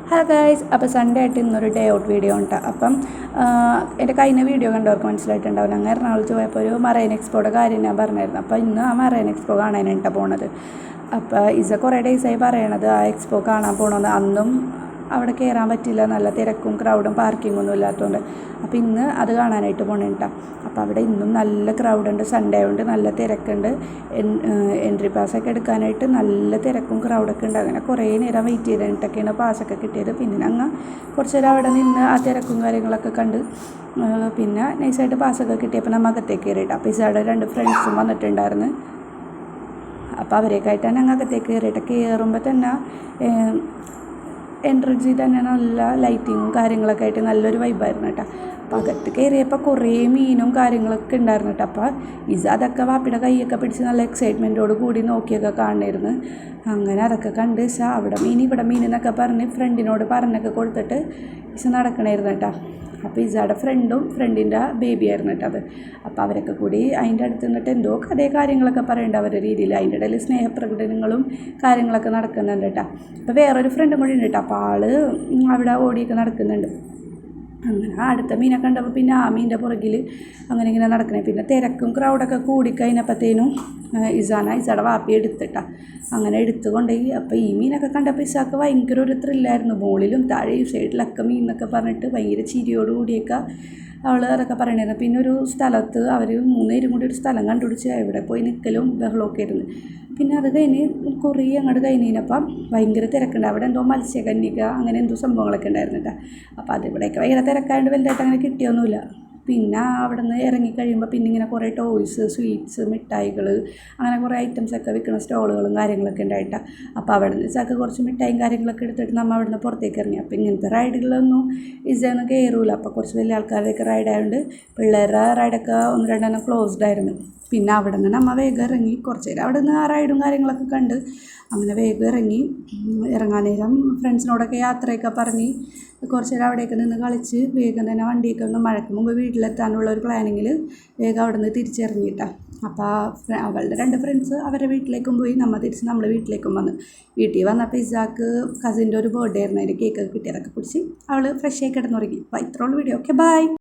Hello guys, അപ്പോൾ Sunday ആയിട്ട് ഇന്നൊരു ഡേ ഔട്ട് വീഡിയോ ഉണ്ട്. അപ്പം എൻ്റെ കഴിഞ്ഞ വീഡിയോ കണ്ടവർക്ക് മനസ്സിലായിട്ടുണ്ടാവും. ഞങ്ങൾ എറണാകുളത്ത് പോയപ്പോൾ ഒരു മറൈൻ എക്സ്പോയുടെ കാര്യം ഞാൻ പറഞ്ഞായിരുന്നു. അപ്പോൾ ഇന്ന് ആ മറൈൻ എക്സ്പോ കാണാനായിട്ടാണ് പോണത്. അപ്പോൾ ഇസ കുറേ ഡേയ്സായി പറയണത് ആ എക്സ്പോ കാണാൻ പോകണമെന്ന്. അന്നും അവിടെ കയറാൻ പറ്റില്ല, നല്ല തിരക്കും ക്രൗഡും പാർക്കിങ്ങൊന്നും ഇല്ലാത്തതുകൊണ്ട്. അപ്പോൾ ഇന്ന് അത് കാണാനായിട്ട് പോകണേട്ടാ. അപ്പോൾ അവിടെ ഇന്നും നല്ല ക്രൗഡുണ്ട്, സൺഡേ ഉണ്ട്, നല്ല തിരക്കുണ്ട്. എൻട്രി പാസ്സൊക്കെ എടുക്കാനായിട്ട് നല്ല തിരക്കും ക്രൗഡൊക്കെ ഉണ്ട്. അങ്ങനെ കുറേ നേരം വെയിറ്റ് ചെയ്തിട്ടൊക്കെയാണ് പാസ്സൊക്കെ കിട്ടിയത്. പിന്നെ ഞങ്ങൾ കുറച്ച് നേരം അവിടെ നിന്ന് ആ തിരക്കും കാര്യങ്ങളൊക്കെ കണ്ട് പിന്നെ നൈസായിട്ട് പാസ്സൊക്കെ കിട്ടിയപ്പോൾ നമ്മൾ അകത്തേക്ക് കയറിയിട്ട്. അപ്പോൾ ഇസയുടെ 2 ഫ്രണ്ട്സും വന്നിട്ടുണ്ടായിരുന്നു. അപ്പോൾ അവരെയൊക്കെ ആയിട്ടാണ് ഞങ്ങൾ അകത്തേക്ക് കയറിയിട്ട്. കയറുമ്പോൾ തന്നെ എൻട്രൻസി തന്നെ നല്ല ലൈറ്റിങ്ങും കാര്യങ്ങളൊക്കെ ആയിട്ട് നല്ലൊരു വൈബായിരുന്നു കേട്ടോ. അപ്പോൾ അകത്ത് കയറിയപ്പോൾ കുറേ മീനും കാര്യങ്ങളൊക്കെ ഉണ്ടായിരുന്നു കേട്ടോ. അപ്പോൾ ഇസ അതൊക്കെ വാപ്പിയുടെ കൈയൊക്കെ പിടിച്ച് നല്ല എക്സൈറ്റ്മെൻറ്റോട് കൂടി നോക്കിയൊക്കെ കാണുമായിരുന്നു. അങ്ങനെ അതൊക്കെ കണ്ട് ഇസ അവിടെ മീൻ ഇവിടെ മീൻ എന്നൊക്കെ പറഞ്ഞ് ഫ്രണ്ടിനോട് പറഞ്ഞൊക്കെ കൊടുത്തിട്ട് ഇസ നടക്കണമായിരുന്നു കേട്ടോ. അപ്പോൾ ഇസയുടെ ഫ്രണ്ടും ഫ്രണ്ടിൻ്റെ ബേബിയായിരുന്നു കേട്ടോ അത്. അപ്പോൾ അവരൊക്കെ കൂടി അതിൻ്റെ അടുത്ത് നിന്നിട്ട് എന്തോ കഥയെ കാര്യങ്ങളൊക്കെ പറയേണ്ട അവരുടെ രീതിയിൽ. അതിൻ്റെ ഇടയിൽ സ്നേഹപ്രകടനങ്ങളും കാര്യങ്ങളൊക്കെ നടക്കുന്നുണ്ട് കേട്ടോ. അപ്പോൾ വേറൊരു ഫ്രണ്ടും കൂടി ഉണ്ട് കേട്ടോ. അപ്പോൾ ആൾ അവിടെ ഓടിയൊക്കെ നടക്കുന്നുണ്ട്. അങ്ങനെ അടുത്ത മീനെ കണ്ടപ്പോൾ പിന്നെ ആ മീനിൻ്റെ പുറകിൽ അങ്ങനെ ഇങ്ങനെ നടക്കണേ. പിന്നെ തിരക്കും ക്രൗഡൊക്കെ കൂടിക്കഴിഞ്ഞപ്പോഴത്തേനും ഇസയുടെ വാപ്പി എടുത്തിട്ടാണ് അങ്ങനെ എടുത്തു കൊണ്ടുപോയി. അപ്പോൾ ഈ മീനൊക്കെ കണ്ടപ്പോൾ ഇസാക്ക് ഭയങ്കര ഒരു ത്രില്ലായിരുന്നു. മുകളിലും താഴെ സൈഡിലൊക്കെ മീൻ എന്നൊക്കെ പറഞ്ഞിട്ട് ഭയങ്കര ചിരിയോടുകൂടിയൊക്കെ അവൾ അതൊക്കെ പറയണായിരുന്നു. പിന്നെ ഒരു സ്ഥലത്ത് അവർ 3 പേരും കൂടി ഒരു സ്ഥലം കണ്ടുപിടിച്ച് എവിടെ പോയി നിൽക്കലും ബഹളമൊക്കെ ആയിരുന്നു. പിന്നെ അത് കഴിഞ്ഞ് കുറേ അങ്ങോട്ട് കഴിഞ്ഞപ്പം ഭയങ്കര തിരക്കുണ്ട്. അവിടെ എന്തോ മത്സ്യകന്യക അങ്ങനെ എന്തോ സംഭവങ്ങളൊക്കെ ഉണ്ടായിരുന്നു കേട്ടോ. അപ്പോൾ അതിവിടെയൊക്കെ ഭയങ്കര തിരക്കായതുകൊണ്ട് വലുതായിട്ട് അങ്ങനെ കിട്ടിയൊന്നുമില്ല. പിന്നെ അവിടെ നിന്ന് ഇറങ്ങിക്കഴിയുമ്പോൾ പിന്നെ ഇങ്ങനെ കുറേ ടോയ്സ്, സ്വീറ്റ്സ്, മിഠായികൾ അങ്ങനെ കുറേ ഐറ്റംസൊക്കെ വിൽക്കുന്ന സ്റ്റോളുകളും കാര്യങ്ങളൊക്കെ ഉണ്ടായിട്ടാണ്. അപ്പോൾ അവിടെ നിന്ന് ഇസക്ക് കുറച്ച് മിഠായും കാര്യങ്ങളൊക്കെ എടുത്തിട്ട് നമ്മൾ അവിടെ നിന്ന് പുറത്തേക്ക് ഇറങ്ങി. അപ്പോൾ ഇങ്ങനത്തെ റൈഡുകളൊന്നും ഇസയൊന്നും കയറൂല. അപ്പോൾ കുറച്ച് വലിയ ആൾക്കാരുടെയൊക്കെ റൈഡായതുകൊണ്ട് പിള്ളേരുടെ റൈഡൊക്കെ 1-2 ക്ലോസ്ഡ് ആയിരുന്നു. പിന്നെ അവിടെ നിന്ന് നമ്മൾ വേഗം ഇറങ്ങി കുറച്ച് നേരം അവിടെ നിന്ന് ആ റൈഡും കാര്യങ്ങളൊക്കെ കണ്ട് അങ്ങനെ വേഗം ഇറങ്ങാൻ നേരം ഫ്രണ്ട്സിനോടൊക്കെ യാത്രയൊക്കെ പറഞ്ഞ് കുറച്ച് നേരം അവിടെയൊക്കെ നിന്ന് കളിച്ച് വേഗം തന്നെ വണ്ടിയൊക്കെ ഒന്ന് മഴയ്ക്ക് മുമ്പ് വീട്ടിലെത്താനുള്ള ഒരു പ്ലാനിങ്ങിൽ വേഗം അവിടെ നിന്ന് തിരിച്ചിറങ്ങിയിട്ടാണ്. അപ്പോൾ അവളുടെ 2 ഫ്രണ്ട്സ് അവരുടെ വീട്ടിലേക്കും പോയി, നമ്മൾ വീട്ടിലേക്കും വന്നു. വീട്ടിൽ വന്നപ്പോൾ ഇസാക്ക് കസിൻ്റെ ഒരു ബർത്ത്ഡേ ആയിരുന്നു. അതിൻ്റെ കേക്കൊക്കെ കിട്ടിയതൊക്കെ കുടിച്ച് അവൾ ഫ്രഷ് ആയി കിടന്നുറങ്ങി. അപ്പോൾ ഇത്രയുള്ള വീഡിയോ. Okay, by.